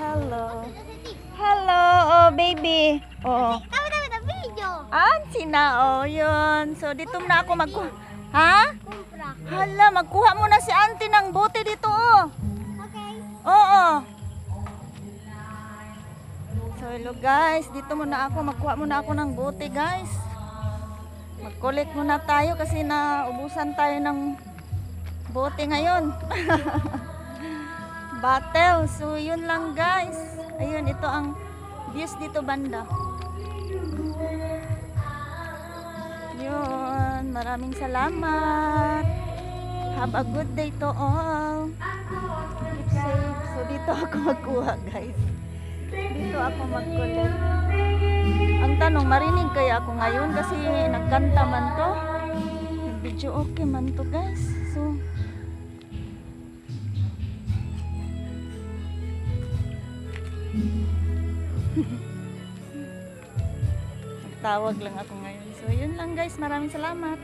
Hello. Hello, oh baby. Oh. Kami na video. Sina, oh yun. So dito na ako magkuha. Ha? Kumpra. Hala, magkuha muna si auntie ng bote dito, oh. Okay. Oo. So hello guys, dito muna ako, magkuha muna ako ng bote guys. Mag-collect muna tayo kasi naubusan tayo ng bote ngayon. Battle. So yun lang guys. Ayun, ito ang views dito banda. Yun, maraming salamat. Have a good day to all. Keep safe. So dito ako magkuha guys. Dito ako mag-collect. Ang tanong, marinig kaya ako ngayon kasi nagkanta man to. Video okay man to guys. So tawag lang ako ngayon. So yun lang guys, maraming salamat.